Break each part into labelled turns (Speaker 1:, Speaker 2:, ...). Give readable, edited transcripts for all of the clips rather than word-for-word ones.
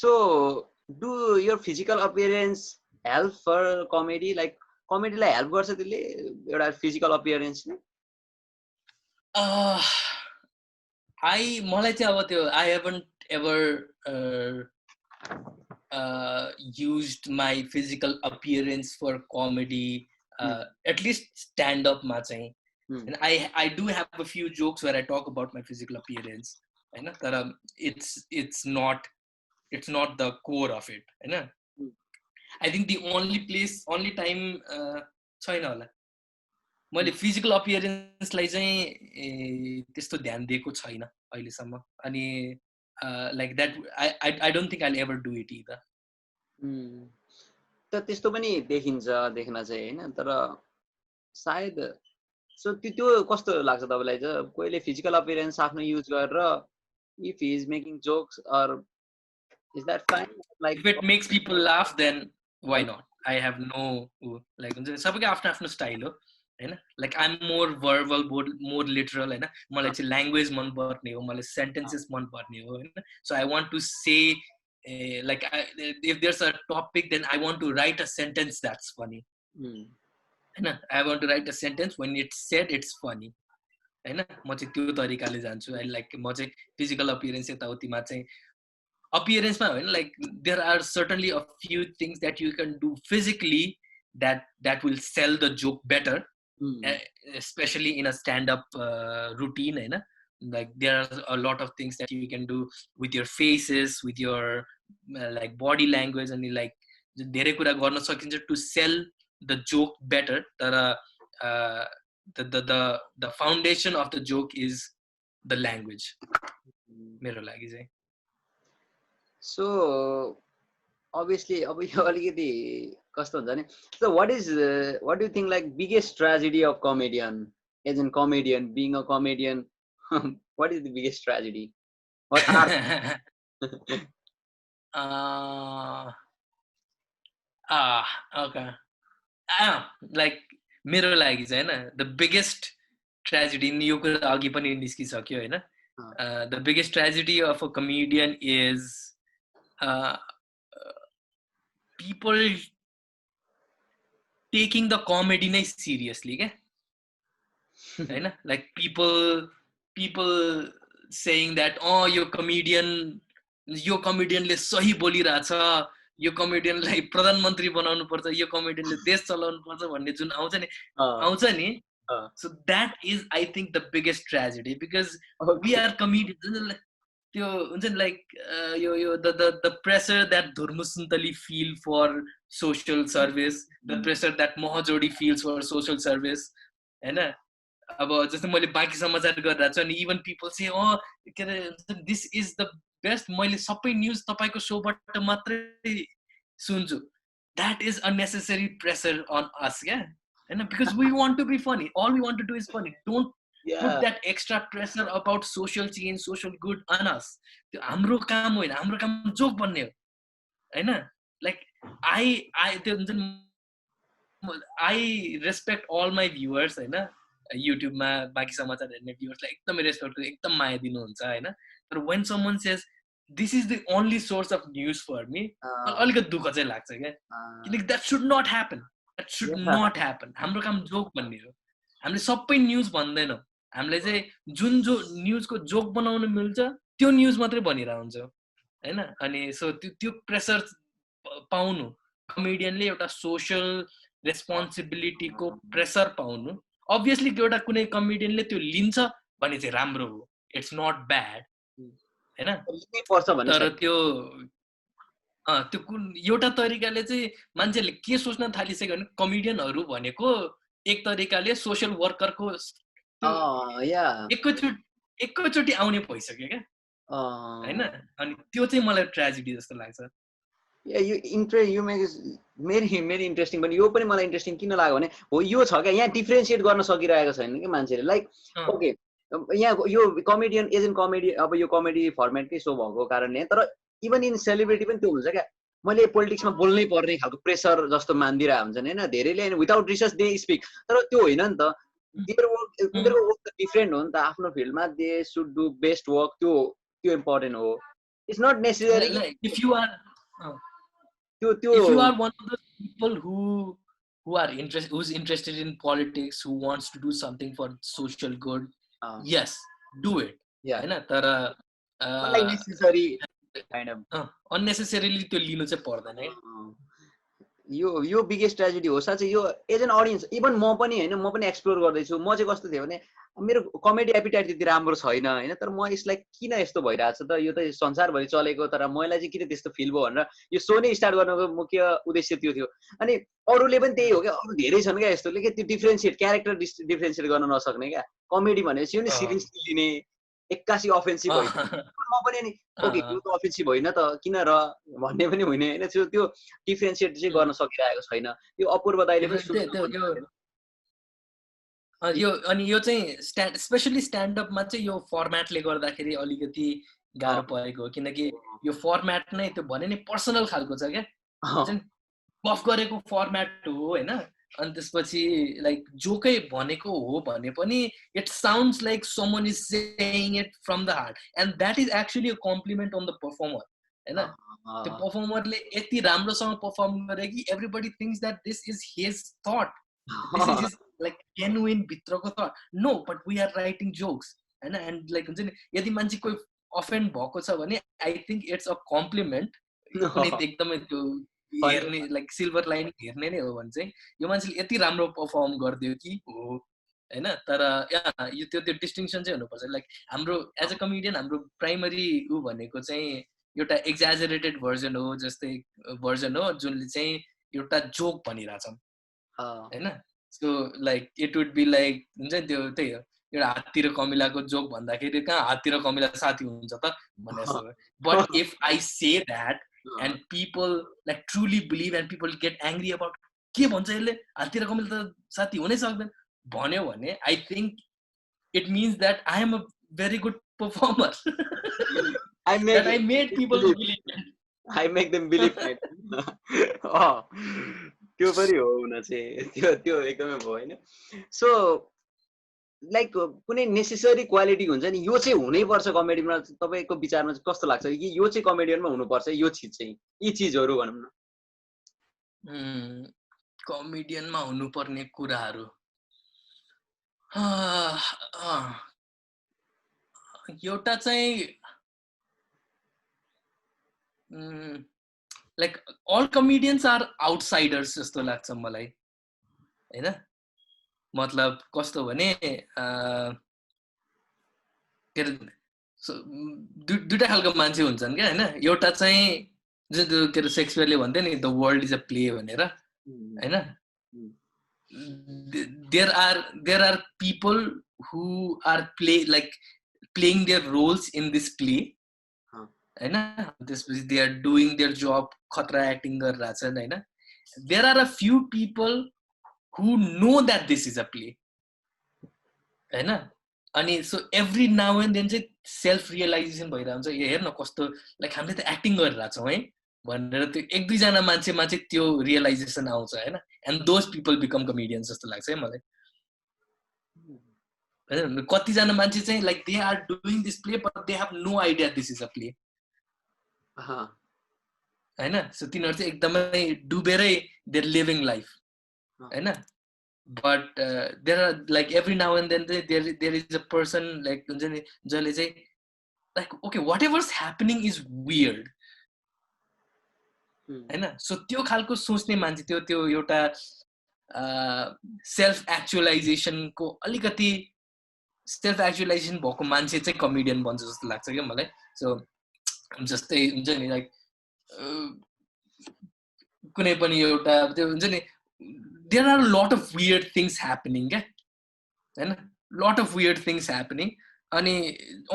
Speaker 1: So do your physical appearance help for comedy? Like comedy लाई help गर्छ त्यसले एउटा physical appearance ले?
Speaker 2: मलाई चाहिँ अब त्यो I haven't ever used my physical appearance for comedy, at least stand up ma chahi. And I do have a few jokes where I talk about my physical appearance, you know, that it's not the core of it, you know. I think the only time छैन होला मैले physical appearance लाई चाहिँ त्यस्तो ध्यान दिएको छैन अहिलेसम्म अनि like that I don't think I'll ever do it either.
Speaker 1: त त्यस्तो पनि देखिन्छ देख्न चाहिँ हैन तर सायद सो त्यो कस्तो लाग्छ तपाईलाई चाहिँ कोहीले physical appearance आफ्नो युज गरेर if he is making jokes or is that fine? Like
Speaker 2: if it makes people laugh then why not? I have no like सबैको आफ्नो आफ्नो स्टाइल हो हैन like I'm more verbal more literal हैन मलाई चाहिँ ल्याङ्ग्वेज मन पर्ने हो मलाई सेन्टेन्सेस मन पर्ने हो हैन so I want to say like if there's a topic then I want to write a sentence that's funny हैन I want to write a sentence when it's said it's funny हैन म चाहिँ त्यो तरिकाले जान्छु I like म चाहिँ physical appearance यताउतिमा चाहिँ appearance ma होइन like there are certainly a few things that you can do physically that will sell the joke better, especially in a stand-up routine, होइन like there are a lot of things that you can do with your faces, with your like body language, and like धेरै कुरा गर्न सकिन्छ to sell the joke better. तर the foundation of the joke is the language. मेरो लागि चाहिँ.
Speaker 1: So obviously अब यो अलिकति कस्तो हुन्छ नि so what do you think like biggest tragedy of comedian as in comedian being a comedian what is the biggest tragedy what are
Speaker 2: okay like मेरो लागि चाहिँ हैन the biggest tragedy यो कुरा अघि पनि निस्किसक्यो हैन the biggest tragedy of a comedian is people taking the comedy नै seriously के हैन like people saying that oh यो comedianले सही बोलिरहेछ यो कमेडियनलाई प्रधानमन्त्री बनाउनु पर्छ यो कमेडियनले देश चलाउनु पर्छ भन्ने जुन आउँछ नि so that is I think the biggest tragedy because we are comedians त्यो हुन्छ नि like यो the pressure that Dhurmu Suntali feel for social service the pressure that Mahajodi feels for social service हैन अब जस्तो मैले बाँकी समाचार गरिरहेको छु अनि even people say oh this is the best मैले सबै न्यूज तपाईको शोबाट मात्रै सुन्छु that is unnecessary pressure on us हैन because we want to be funny all we want to do is funny don't put that extra pressure about social change social good on us त्यो हाम्रो काम होइन हाम्रो काम joke भन्ने हो हैन like I respect all my viewers हैन YouTube मा बाकी समाचार हेर्ने viewers लाई एकदमै रेस्पेक्ट गर्छु एकदम माया दिनुहुन्छ हैन तर when someone says this is the only source of news for me अलिकति दुःख चाहिँ लाग्छ के किनकि that should not happen हाम्रो काम जोक भन्ने हो हामीले सबै न्यूज भन्दैनौ हामीले चाहिँ जुन जो न्यूजको जोक बनाउन मिल्छ त्यो न्यूज मात्रै भनिरा हुन्छ हैन अनि सो त्यो प्रेसर पाउनु कमेडियनले एउटा सोशल रेस्पोन्सिबिलिटीको प्रेसर पाउनु obviously एउटा कुनै कमेडियनले त्यो लिन्छ भने चाहिँ राम्रो हो इट्स नट ब्याड हैन तर त्यो कुन एउटा तरिकाले चाहिँ मान्छेले के सोच्न थालिसक्यो भने कमेडियनहरु भनेको एक तरिकाले सोशल वर्करको एकैचोटी आउने भइसक्यो के हैन अनि त्यो चाहिँ मलाई ट्रेजेडी जस्तो लाग्छ
Speaker 1: यो मेरी इन्ट्रेस्टिङ पनि यो पनि मलाई इन्ट्रेस्टिङ किन लाग्यो भने हो यो छ क्या यहाँ डिफरेन्शिएट गर्न सकिरहेको छैन कि मान्छेले लाइक ओके यहाँ यो कमेडियन एजेन्ट कमेडी अब यो कमेडी फर्मेटकै सो भएको कारणले तर इभन इन सेलिब्रिटी पनि त्यो हुन्छ क्या मैले पोलिटिक्समा बोल्नै पर्ने खालको प्रेसर जस्तो मान्दिरहेको हुन्छन् हैन धेरैले विदाउट रिसर्च दे स्पिक तर त्यो होइन नि त उनीहरूको वर्क त डिफरेन्ट हो नि त आफ्नो फिल्डमा they should do best work त्यो इम्पोर्टेन्ट हो it's not necessary
Speaker 2: like if you are
Speaker 1: त्यो त्यो
Speaker 2: if you are one of those people who are who's interested in politics, who wants to do something for social good, yes, do it.
Speaker 1: Yeah.
Speaker 2: हैन तर
Speaker 1: like necessary kind of
Speaker 2: unnecessarily त्यो लिनु चाहिँ पर्दैन है.
Speaker 1: यो बिगेस्ट ट्रेजेडी हो साँच्चै. यो एज एन अडियन्स इभन म पनि हैन, म पनि एक्सप्लोर गर्दैछु. म चाहिँ कस्तो थियो भने मेरो कमेडी एपिटाइट त्यति राम्रो छैन हैन, तर म यसलाई किन यस्तो भइरहेछ त, यो त संसारभरि चलेको, तर मलाई चाहिँ किन त्यस्तो फिल भयो भनेर यो सो नै स्टार्ट गर्नुको मुख्य उद्देश्य त्यो थियो. अनि अरूले पनि त्यही हो क्या, अरू धेरै छन् क्या यस्तोले के त्यो डिफ्रेन्सिएट क्यारेक्टर डिफ्रेन्सिएट गर्न नसक्ने क्या. कमेडी भनेपछि यो नि सिरियसली लिने, एक्कासी अफेन्सिभ होइन. म पनि नि ओके यो त अफेन्सिभ होइन त किन र भन्ने पनि हुने हैन. त्यो डिफ्रेन्सिएट चाहिँ गर्न सकिरहेको छैन. यो अपूर्व दाइले पनि
Speaker 2: यो अनि यो चाहिँ स्पेशली स्ट्यान्डअपमा चाहिँ यो फर्मेटले गर्दाखेरि अलिकति गाह्रो परेको हो. किनकि यो फर्मेट नै त्यो भने नि पर्सनल खालको छ क्या, बफ गरेको फर्मेट हो हैन. अनि त्यसपछि लाइक जोकै भनेको हो भने पनि it sounds like someone is saying it from the heart, and that is actually a compliment on the performer हैन. त्यो पर्फर्मरले यति राम्रोसँग पर्फर्म गरे कि everybody thinks that this is his thought, this is his like genuine भित्रको thought. No, but we are writing jokes हैन. And like हुन्छ नि यदि मान्छे कोही अफेन्ड भएको छ भने I think it's a compliment. एकदमै त्यो हेर्ने लाइक सिल्भर लाइनिङ हेर्ने नै हो भने चाहिँ यो मान्छेले यति राम्रो पर्फर्म गरिदियो कि हो हैन. तर यो त्यो डिस्टिङसन चाहिँ हुनुपर्छ. लाइक हाम्रो एज अ कमेडियन हाम्रो प्राइमरी उ भनेको चाहिँ एउटा एक्जाजरेटेड भर्जन हो, जस्तै भर्जन हो जुनले चाहिँ एउटा जोक भनिरहेछौँ हैन. So like it would be like हुन्छ नि त्यो त्यही हो, एउटा हात्ती र कमिलाको जोक भन्दाखेरि कहाँ हात्ती र कमिला साथी हुन्छ त भने जस्तो. But if I say that and people like truly believe and people get angry about के भन्छ यसले हात्ती र कमिला त साथी हुनै सक्दैन भन्यो भने I think it means that I am a very good performer. I made people believe.
Speaker 1: I make them believe. त्यो पनि हो हुन चाहिँ त्यो एकदमै भयो हैन. सो लाइक कुनै नेसेसरी क्वालिटी हुन्छ नि, यो चाहिँ हुनैपर्छ कमेडीमा. तपाईँको विचारमा चाहिँ कस्तो लाग्छ कि यो चाहिँ कमेडियनमा हुनुपर्छ, यो चिज चाहिँ यी चिजहरू भनौँ न
Speaker 2: कमेडियनमा हुनुपर्ने कुराहरू? एउटा चाहिँ like all comedians are outsiders जस्तो लाग्छ मलाई हैन. मतलब कस्तो भने दुईटा खालको मान्छे हुन्छन् क्या हैन. एउटा चाहिँ जुन के अरे सेक्सपियरले भन्थ्यो नि the world is a play भनेर हैन. There are people who are playing their roles in this play हैन. त्यसपछि they are doing their job, खतरा एक्टिङ गरिरहेछन् हैन. There are a few people who know that this is a play हैन. अनि so every now and then चाहिँ self realization भइरहेको हुन्छ. यो हेर्न कस्तो लाइक हामीले त एक्टिङ गरिरहेछौँ है भनेर त्यो एक दुईजना मान्छेमा चाहिँ त्यो रियलाइजेसन आउँछ हैन. And those people become comedians जस्तो लाग्छ है मलाई हैन. कतिजना मान्छे चाहिँ like they are doing this play but they have no idea this is a play हैन. सो तिनीहरू चाहिँ एकदमै डुबेरै देयर लिभिङ लाइफ हैन. But there are like every now and then there is a person like हुन्छ नि जसले चाहिँ like okay whatever's happening is weird हैन. सो त्यो खालको सोच्ने मान्छे त्यो एउटा सेल्फ एक्चुअलाइजेसनको अलिकति सेल्फ एक्चुअलाइजेसन भएको मान्छे चाहिँ कमेडियन बन्छ जस्तो लाग्छ क्या मलाई. सो जस्तै हुन्छ नि लाइक कुनै पनि एउटा त्यो हुन्छ नि there are a lot of weird things happening हैन. lot of weird things happening अनि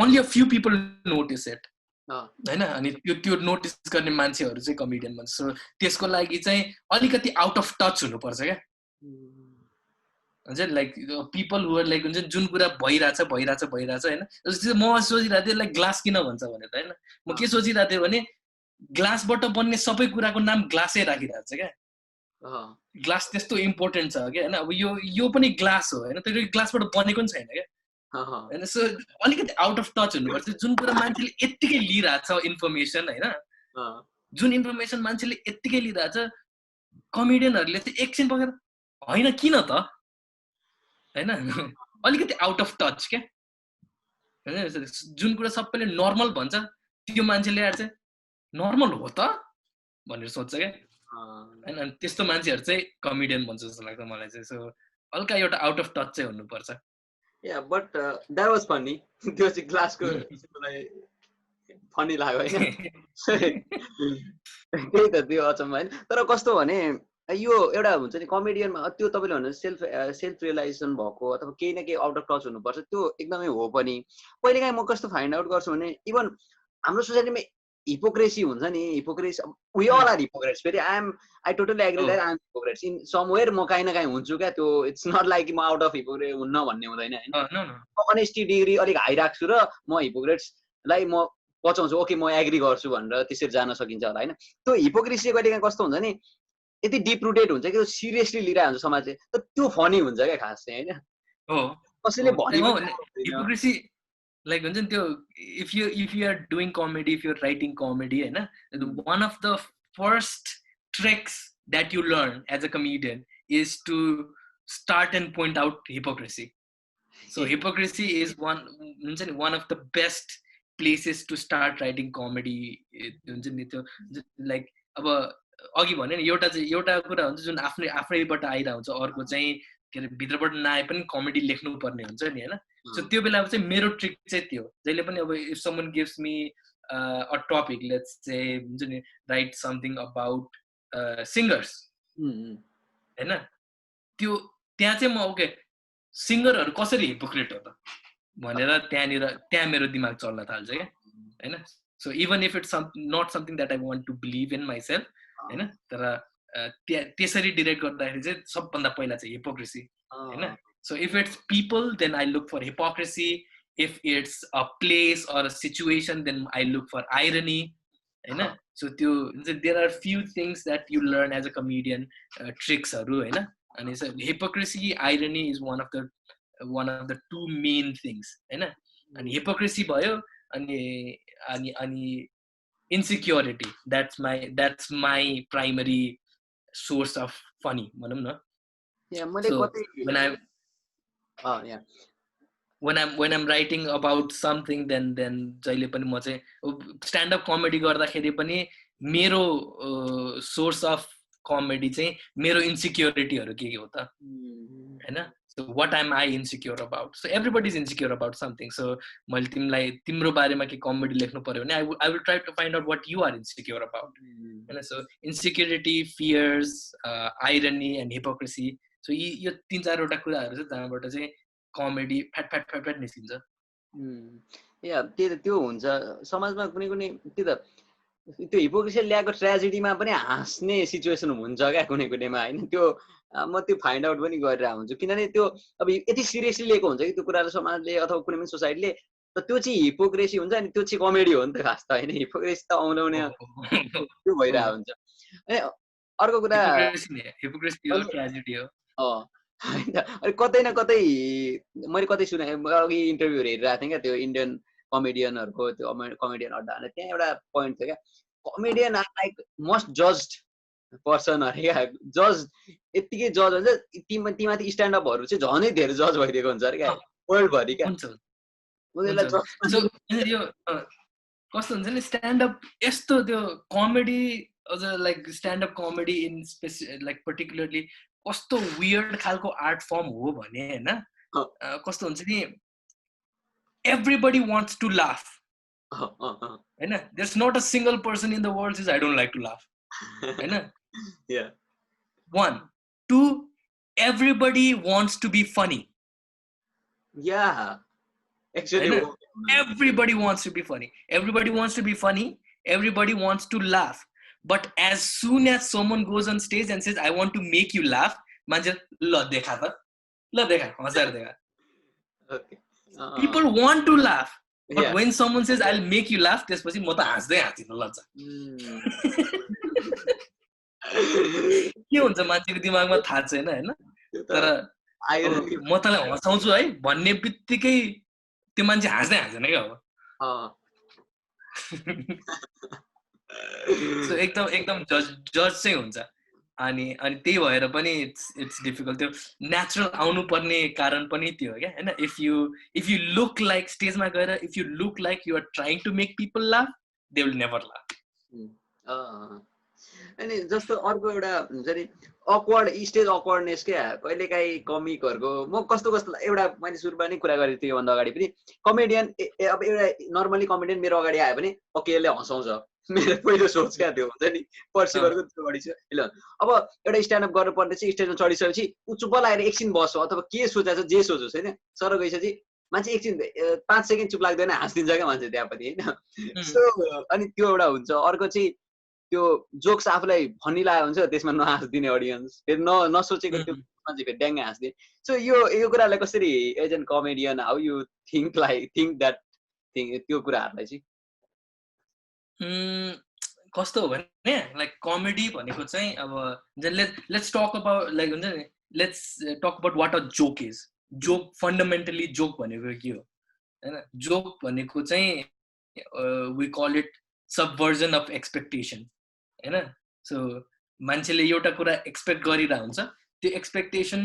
Speaker 2: only a few people notice it हैन. अनि त्यो नोटिस गर्ने मान्छेहरू चाहिँ कमेडियन भन्छ. सो त्यसको लागि चाहिँ अलिकति आउट अफ टच हुनुपर्छ क्या हुन्छ. Like people who are like हुन्छ जुन कुरा भइरहेछ हैन. म सोचिरहेको थिएँ लाइक ग्लास किन भन्छ भनेर हैन. म के सोचिरहेको थिएँ भने ग्लासबाट बन्ने सबै कुराको नाम ग्लासै राखिरहेको छ क्या. ग्लास त्यस्तो इम्पोर्टेन्ट छ क्या हैन. अब यो पनि ग्लास हो हैन. त्यो ग्लासबाट बनेको पनि छैन क्या. हैन सो अलिकति आउट अफ टच हुनुपर्छ जुन कुरा मान्छेले यत्तिकै लिइरहेछ इन्फर्मेसन हैन जुन इन्फर्मेसन मान्छेले यत्तिकै लिइरहेछ कमेडियनहरूले चाहिँ एकछिन बगेर होइन किन त हैन अलिकति आउट अफ टच के हैन जुन कुरा सबैले नर्मल भन्छ त्यो मान्छेले आएर चाहिँ नर्मल हो त भनेर सोच्छ के हैन अनि त्यस्तो मान्छेहरु चाहिँ कमेडियन भन्छ जस्तो लाग्छ मलाई चाहिँ सो हल्का एउटा आउट अफ टच चाहिँ हुनुपर्छ
Speaker 1: या बट द्याट वाज फनी त्यो चाहिँ ग्लासको मलाई फनी लाग्यो हैन त्यही त त्यो अचम्म हैन तर कस्तो भने यो एउटा हुन्छ नि कमेडियनमा त्यो तपाईले भन्नु सेल्फ रियलाइजेसन भएको अथवा केही न केही आउट अफ टच हुनुपर्छ त्यो एकदमै हो पनि पहिलेकाहीँ म कस्तो फाइन्ड आउट गर्छु भने इभन हाम्रो सोसाइटीमा हिपोक्रेसी हुन्छ नि hypocrisy we all are hypocrites फेरि I totally agree that I am hypocrites in somewhere म काहीँ न काहीँ हुन्छु क्या त्यो इट्स नट लाइक म आउट अफ हिपोक्रेट हुन्न भन्ने हुँदैन हैन अनेस्टी डिग्री अलिक हाई राख्छु र म हिपोक्रेट्सलाई म पचाउँछु ओके म एग्री गर्छु भनेर त्यसरी जान सकिन्छ होला हैन त्यो हिपोक्रेसी कहिलेकाहीँ कस्तो हुन्छ नि यति डिप रुटेड हुन्छ कि त्यो सिरियसली लिइरहेको हुन्छ समाजले त त्यो फनी हुन्छ क्या खास चाहिँ हैन
Speaker 2: हो
Speaker 1: कसैले भन्यो
Speaker 2: हिपोक्रेसी लाइक हुन्छ नि त्यो if you are doing comedy if you are writing comedy हैन one of the first tricks that you learn as a comedian is to start and point out hypocrisy so hypocrisy is हुन्छ नि one of the best places to start writing comedy हुन्छ नि त्यो like अब अघि भने नि एउटा कुरा हुन्छ जुन आफैबाट आइरहेको हुन्छ अर्को चाहिँ के अरे भित्रबाट नआए पनि कमेडी लेख्नु पर्ने हुन्छ नि हैन सो त्यो बेलामा चाहिँ मेरो ट्रिक चाहिँ त्यो जहिले पनि अब if someone gives me a topic let's say हुन्छ नि राइट समथिङ अबाउट सिंगर्स हैन त्यो त्यहाँ चाहिँ म ओके सिंगरहरु कसरी हिपोक्रेट हो त भनेर त्यहाँ मेरो दिमाग चल्न थाल्छ के हैन so even if it's not something that I want to believe in myself हैन तर त्यसरी डिरेक्ट गर्दाखेरि चाहिँ सबभन्दा पहिला चाहिँ हिपोक्रेसी हैन so if it's people then I look for hypocrisy if it's a place or a situation then I look for irony हैन सो त्यो there are few things that you learn as a comedian ट्रिक्सहरु हैन अनि hypocrisy irony is one of the two main things हैन अनि hypocrisy भयो अनि insecurity that's my primary source of funny भनौं न when I'm writing about something then जहिले पनि म चाहिँ स्ट्यान्ड अप कमेडी गर्दाखेरि पनि मेरो सोर्स अफ कमेडी चाहिँ मेरो इन्सिक्युरिटीहरु के हो त हैन so what am I insecure about so everybody is insecure about something so मैले तिमीलाई तिम्रो बारेमा के कमेडी लेख्नु पर्यो भने I will try to find out what you are insecure about हैन so insecurity fears irony and hypocrisy so यो तीन चार वटा कुराहरु चाहिँ जहाँबाट चाहिँ कमेडी फ्याट निस्किन्छ
Speaker 1: या त्यो हुन्छ समाजमा कुनै त्यो हिपोक्रेसी ल्याएको ट्रेजेडीमा पनि हाँस्ने सिचुएसन हुन्छ क्या कुनैमा हैन त्यो म त्यो फाइन्ड आउट पनि गरिरहेको हुन्छु किनभने त्यो अब यति सिरियसली लिएको हुन्छ कि त्यो कुराहरू समाजले अथवा कुनै पनि सोसाइटीले त त्यो चाहिँ हिपोक्रेसी हुन्छ अनि त्यो चाहिँ कमेडी हो नि त खास त हैन हिपोक्रेसी त आउने त्यो भइरहेको हुन्छ अनि अर्को कुरा
Speaker 2: हिपोक्रेसी हो ट्रेजेडी हो
Speaker 1: अनि कतै न कतै मैले कतै सुने अघि इन्टरभ्युहरु हेरिरहेको थिएँ क्या त्यो इन्डियन कमेडियनहरुको त्यो कमेडियन अड्डा अनि त्यहाँ एउटा पोइन्ट थियो क्या comedian are like most judged person अरे क्या जज यतिकै जज हुन्छ तीमाथि स्ट्यान्ड अपहरु चाहिँ झनै धेरै जज भइदिएको हुन्छ अरे क्या वर्ल्ड भरि क्या
Speaker 2: यो कस्तो हुन्छ नि स्ट्यान्ड अप यस्तो त्यो कमेडी अझ like stand up comedy in like particularly कस्तो वियर्ड खालको आर्ट फर्म हो भने हैन कस्तो हुन्छ नि everybody wants to laugh हैन there's not a single person in the world says I don't like to laugh हैन
Speaker 1: yeah
Speaker 2: 1 2 everybody wants to be funny
Speaker 1: yeah actually
Speaker 2: everybody wants to be funny everybody wants to laugh but as soon as someone goes on stage and says I want to make you laugh manje ल देखा हँसाएर देखा
Speaker 1: okay
Speaker 2: people want to laugh but when someone says I'll make you laugh त्यसपछि म त हाँस्दै हाँसिन लज्जा के हुन्छ मान्छेको दिमागमा थाहा छैन हैन तर म तँलाई हँसाउँछु है भन्ने बित्तिकै त्यो मान्छे हाँस्दै हाँस्दैन क्या अब सो एकदम एकदम जज चाहिँ हुन्छ अनि त्यही भएर पनि इट्स डिफिकल्ट त्यो नेचुरल आउनु पर्ने कारण पनि त्यो हो क्या हैन इफ यु लुक लाइक स्टेजमा गएर if you look like you are trying to make people laugh they will never laugh
Speaker 1: अनि जस्तो अर्को एउटा हुन्छ नि अक्वर्ड स्टेज अक्वर्डनेस क्या कहिलेकाहीँ कमिकहरूको म कस्तो एउटा मैले सुरुमा नै कुरा गरेको थिएँ योभन्दा अगाडि पनि कमेडियन अब एउटा नर्मली कमेडियन मेरो अगाडि आयो भने ओके यसले हँसाउँछ मेरो पहिलो सोच क्या त्यो हुन्छ नि पर्सिभरको त्यो बढी छ ल अब एउटा स्ट्यान्डअप गर्नुपर्ने चाहिँ स्टेजमा चढिसकेपछि ऊ चुप्प लागेर एकछिन बस्छ अथवा के सोचेको छ जे सोचोस् होइन सर गइसकेपछि मान्छे एकछिन 5 सेकेन्ड चुप लाग्दैन हाँसिदिन्छ क्या मान्छे त्यहाँ पनि होइन सो अनि त्यो एउटा हुन्छ अर्को चाहिँ त्यो जोक्स आफूलाई फनी लागेको हुन्छ त्यसमा नहाँसिदिने अडियन्स फेरि नसोचेको त्यो मान्छे फेरि ड्याङ्गै हाँसिदिने सो यो कुरालाई कसरी as an comedian how you think that thing त्यो कुराहरूलाई चाहिँ
Speaker 2: कस्तो हो भने लाइक कमेडी भनेको चाहिँ अब लेट्स टक अबाउट लाइक हुन्छ नि let's talk about what a joke is joke fundamentally joke भनेको के हो हैन जोक भनेको चाहिँ we call it subversion of expectation हैन सो मान्छेले एउटा कुरा एक्सपेक्ट गरिरहेको हुन्छ त्यो एक्सपेक्टेसन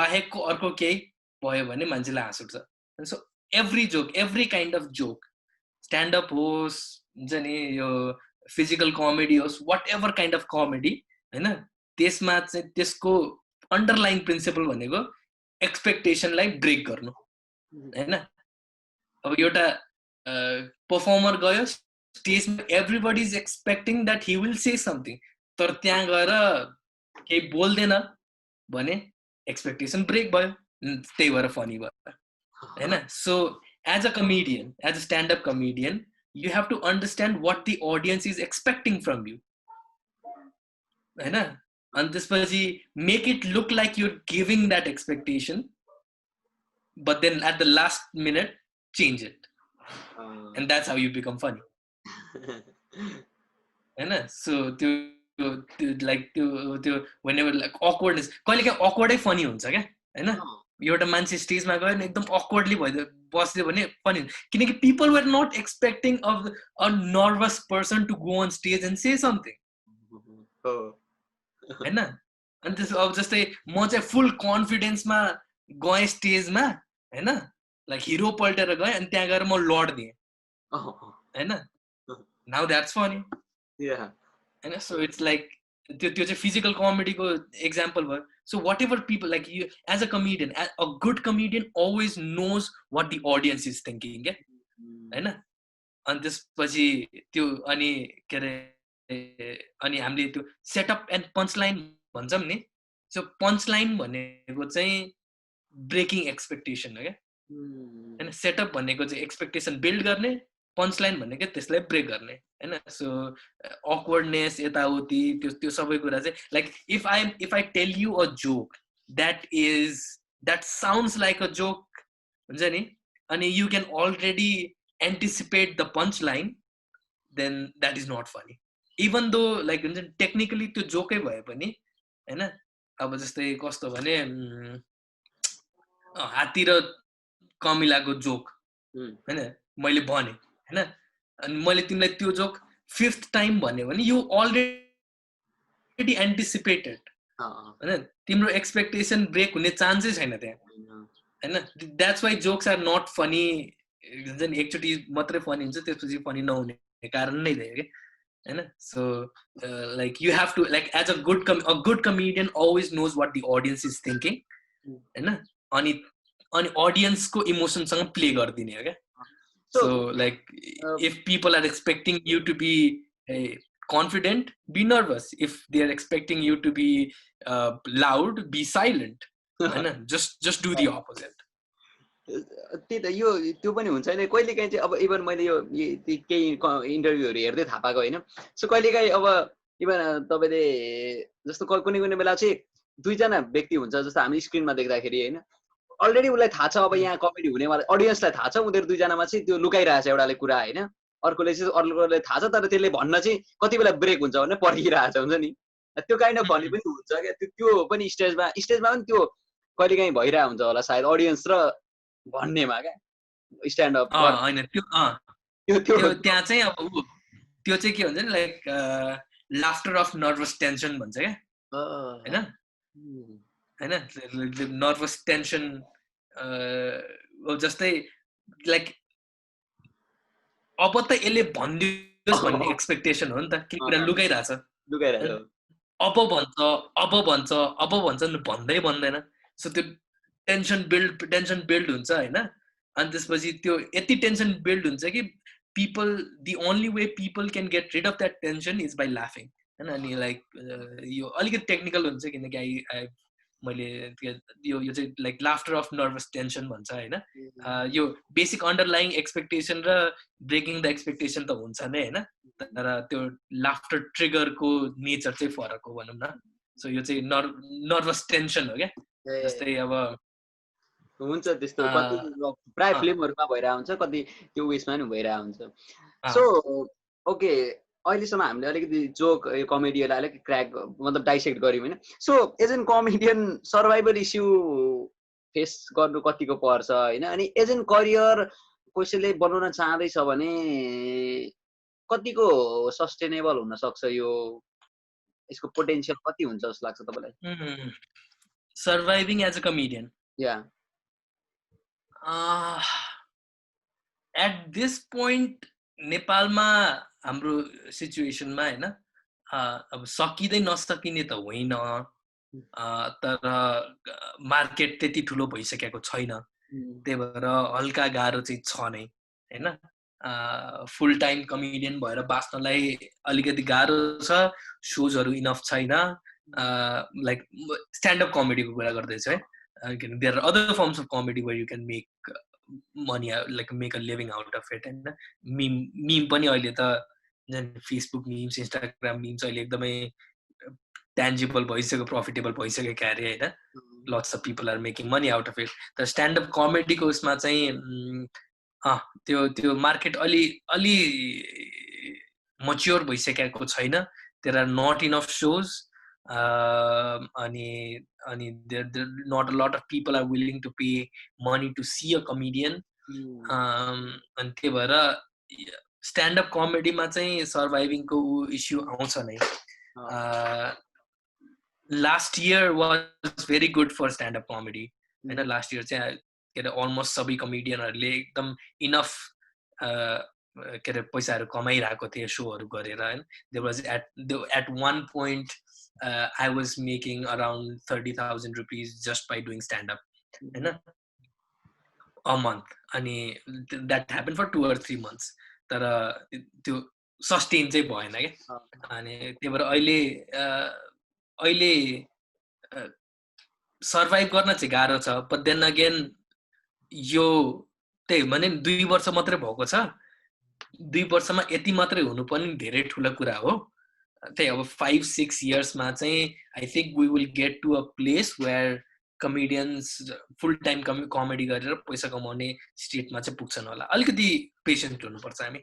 Speaker 2: बाहेकको अर्को केही भयो भने मान्छेलाई हाँस उठ्छ so every joke every kind of joke standup होस् हुन्छ नि यो फिजिकल कमेडी होस् whatever kind of comedy होइन त्यसमा चाहिँ त्यसको अन्डरलाइन प्रिन्सिपल भनेको एक्सपेक्टेसनलाई ब्रेक गर्नु होइन अब एउटा पर्फर्मर गयो स्टेजमा everybody is expecting that he will say something तर त्यहाँ गएर केही बोल्दैन भने एक्सपेक्टेसन ब्रेक भयो त्यही भएर फनी भयो होइन so as a comedian as a standup comedian you have to understand what the audience is expecting from you right and this make it look like you're giving that expectation but then at the last minute change it and that's how you become funny right so whenever like awkwardness कहिले काहीँ awkward funny हुन्छ क्या हैन एउटा मान्छे स्टेजमा गयो नि एकदम awkwardly भयो बस्यो भने पनि किनकि people were not expecting of a nervous person to go on stage and say something हैन अनि त्यस अब जस्तै म चाहिँ फुल कन्फिडेन्समा गएँ स्टेजमा हैन लाइक हिरो पल्टेर गएँ अनि त्यहाँ गएर म लड्दिएँ हैन नाउ द्याट्स फनी हैन सो इट्स लाइक त्यो चाहिँ फिजिकल कमेडीको एक्जाम्पल भयो so whatever people like you as a comedian a good comedian always knows what the audience is thinking हैन अनि त्यसपछि त्यो अनि के अरे अनि हामीले त्यो सेटअप एन्ड पञ्च लाइन भन्छौँ नि सो पञ्च लाइन भनेको चाहिँ ब्रेकिङ एक्सपेक्टेसन हो क्या हैन सेटअप भनेको चाहिँ एक्सपेक्टेसन बिल्ड गर्ने पञ्च लाइन भनेको त्यसलाई ब्रेक गर्ने हैन सो अक्वर्डनेस यताउति त्यो सबै कुरा चाहिँ like if I tell you a joke that sounds like a joke हुन्छ नि अनि you can already anticipate the punch line then that is not funny even though like हुन्छ नि टेक्निकली त्यो जोकै भए पनि हैन अब जस्तै कस्तो भने हात्ती र कमिलाको जोक हैन मैले भने हैन अनि मैले तिमीलाई त्यो जोक 5th टाइम भन्यो भने यु अलरेडी एन्टिसिपेटेड हैन तिम्रो एक्सपेक्टेसन ब्रेक हुने चान्सै छैन त्यहाँ हैन that's why jokes are not funny हुन्छ नि एकचोटि मात्रै फनी हुन्छ त्यसपछि फनी नहुने कारण नै थियो के हैन so like you have to like as a good comedian always knows what the audience is thinking हैन अनि अडियन्सको इमोसनसँग प्ले गरिदिने हो क्या so like if people are expecting you to be confident be nervous if they are expecting you to be loud be silent and just do the opposite
Speaker 1: त्यही त यो त्यो पनि हुन्छ नि कहिलेकाहीँ चाहिँ अब इभन मैले यो केही इन्टरभ्यूहरू हेर्दै थाहा पाएको होइन सो कहिलेकाहीँ अब इभन तपाईँले जस्तो कुनै कुनै बेला चाहिँ दुईजना व्यक्ति हुन्छ जस्तो हामी स्क्रिनमा देख्दाखेरि होइन अलरेडी उसलाई थाहा छ अब यहाँ कमेडी हुनेवाला अडियन्सलाई थाहा छ उनीहरू दुईजनामा चाहिँ त्यो लुकाइरहेको छ एउटाले कुरा होइन अर्कोले चाहिँ अर्कोले थाहा छ तर त्यसले भन्न चाहिँ कति बेला ब्रेक हुन्छ भने पर्खिरहेको छ हुन्छ नि त्यो काइन्ड अफ भन्ने पनि हुन्छ क्या त्यो पनि स्टेजमा पनि त्यो कहिलेकाहीँ भइरहेको हुन्छ होला सायद अडियन्स र भन्नेमा क्या स्ट्यान्ड अप गर
Speaker 2: हैन त्यो
Speaker 1: त्यो
Speaker 2: त्यहाँ चाहिँ अब त्यो चाहिँ के भन्छ नि like laughter of nervous tension भन्छ क्या हैन हैन नर्भस टेन्सन जस्तै लाइक अब त यसले भनिदियोस् भन्ने एक्सपेक्टेसन हो नि त के कुरा लुकाइरहेछ अब भन्छ भन्दै भन्दैन सो त्यो टेन्सन बिल्ड हुन्छ हैन अनि त्यसपछि त्यो यति टेन्सन बिल्ड हुन्छ कि people the only way people can get rid of that tension is by laughing हैन अनि लाइक यो अलिकति टेक्निकल हुन्छ किनकि मैले यो चाहिँ like laughter of nervous tension भन्छ हैन यो बेसिक अन्डरलाइङ एक्सपेक्टेसन र ब्रेकिङ द एक्सपेक्टेसन त हुन्छ नै हैन तर त्यो लाफ्टर ट्रिगरको नेचर चाहिँ फरक हो भनौँ न सो यो चाहिँ नर्भस टेन्सन हो क्या जस्तै अब
Speaker 1: हुन्छ त्यस्तो कति प्राय फिल्महरुमा भइरा हुन्छ कति त्यो उयसमा नि भइरा हुन्छ सो ओके अहिलेसम्म हामीले अलिकति जोक यो कमेडीलाई अलिकति क्र्याक मतलब डाइसेक्ट गर्यौँ हैन so as an comedian survival issue face गर्नु कतिको पर्छ हैन अनि एज एन करियर कसैले बनाउन चाहदैछ भने कतिको सस्टेनेबल हुन सक्छ यो यसको पोटेन्शियल कति हुन्छ जस्तो लाग्छ तपाईलाई
Speaker 2: सर्भाइभिङ एज अ कमेडियन
Speaker 1: या
Speaker 2: एट दिस पोइन्ट नेपालमा हाम्रो सिचुएसनमा हैन अब सकिँदै नसकिने त होइन तर मार्केट त्यति ठुलो भइसकेको छैन त्यही भएर हल्का गाह्रो चाहिँ छ नै हैन फुल टाइम कमेडियन भएर बाँच्नलाई अलिकति गाह्रो छ सोजहरू इनफ छैन लाइक स्ट्यान्डअप कमेडीको कुरा गर्दैछु है there are other forms of comedy where you can make money like make a living out of it and meme पनि अहिले त Facebook memes Instagram memes अहिले एकदमै tangible भइसक्यो profitable भइसक्यो क्यारे हैन lots of people are making money out of it तर stand up comedy को उसमा चाहिँ त्यो मार्केट अलि mature भइसकेको छैन there are not enough shows अनि there not a lot of people are willing to pay money to see a comedian अनि त्यही भएर स्ट्यान्ड अप कमेडीमा चाहिँ सर्भाइभिङको इस्यु आउँछ नै last year was very good for stand up comedy हैन last year चाहिँ के अरे अलमोस्ट सबै कमेडियनहरूले एकदम इनफ के अरे पैसाहरू कमाइरहेको थिए सोहरू गरेर हैन they was at one point I was making around 30,000 rupees just by doing stand-up, a month. And that happened for 2 or 3 months. Tara to sustain चाहिँ भएन के अनि त्यही भएर अहिले सर्भाइभ गर्न चाहिँ गाह्रो छ but then again यो त्यही भने 2 वर्ष मात्रै भएको छ 2 वर्षमा यति मात्रै हुनु पनि धेरै ठुलो कुरा हो त्यही अब 5-6 yearsमा चाहिँ I think we will get to a place where comedians full time comedy गरेर पैसा कमाउने स्टेटमा चाहिँ पुग्छन् होला अलिकति पेशेन्ट हुनुपर्छ हामी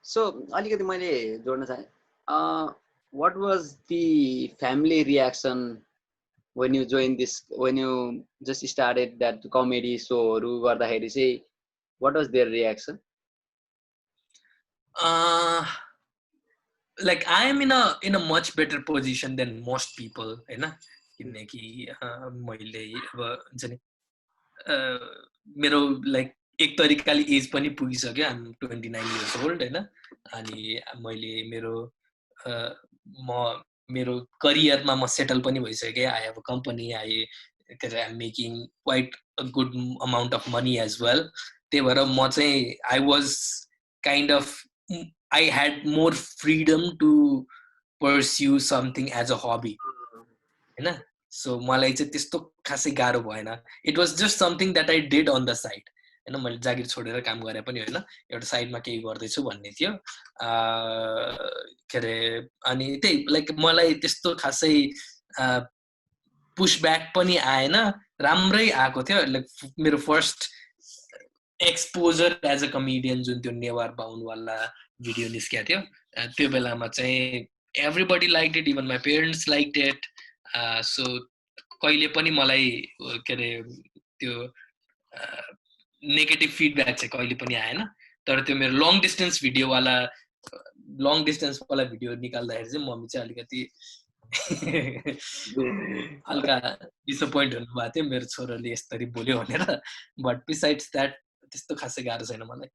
Speaker 1: सो अलिकति मैले जोड्न चाहे what was the family reaction when you joined this when you just started that comedy show गर्दाखेरि चाहिँ what was their reaction
Speaker 2: like I am in a much better position than most people हैन किनकि मैले अब हुन्छ नि मेरो like एक तरिकाले एज पनि पुगिसक्यो I'm 29 years old हैन अनि मैले मेरो करियरमा म सेटल पनि भइसके I have a company I'm making quite a good amount of money as well त्यही भएर म चाहिँ I was kind of I had more freedom to pursue something as a hobby हैन so मलाई चाहिँ त्यस्तो खासै गाह्रो भएन it was just something that I did on the side हैन मैले जागिर छोडेर काम गरे पनि हैन एउटा साइडमा केही गर्दै छु भन्ने थियो के रे अनि त्यही लाइक मलाई त्यस्तो खासै पुश ब्याक पनि आएन राम्रै आएको थियो लाइक मेरो first exposure as a comedian जुन त्यो नेवार बाउन वाला भिडियो निस्केको थियो त्यो बेलामा चाहिँ everybody liked it even my parents liked it so कहिले पनि मलाई के अरे त्यो नेगेटिभ फिडब्याक चाहिँ कहिले पनि आएन तर त्यो मेरो लङ डिस्टेन्स भिडियोवाला निकाल्दाखेरि चाहिँ मम्मी चाहिँ अलिकति हल्का डिसपोइन्ट हुनुभएको थियो मेरो छोराले यसरी बोल्यो भनेर बट बिसाइड्स द्याट त्यस्तो खासै गाह्रो छैन मलाई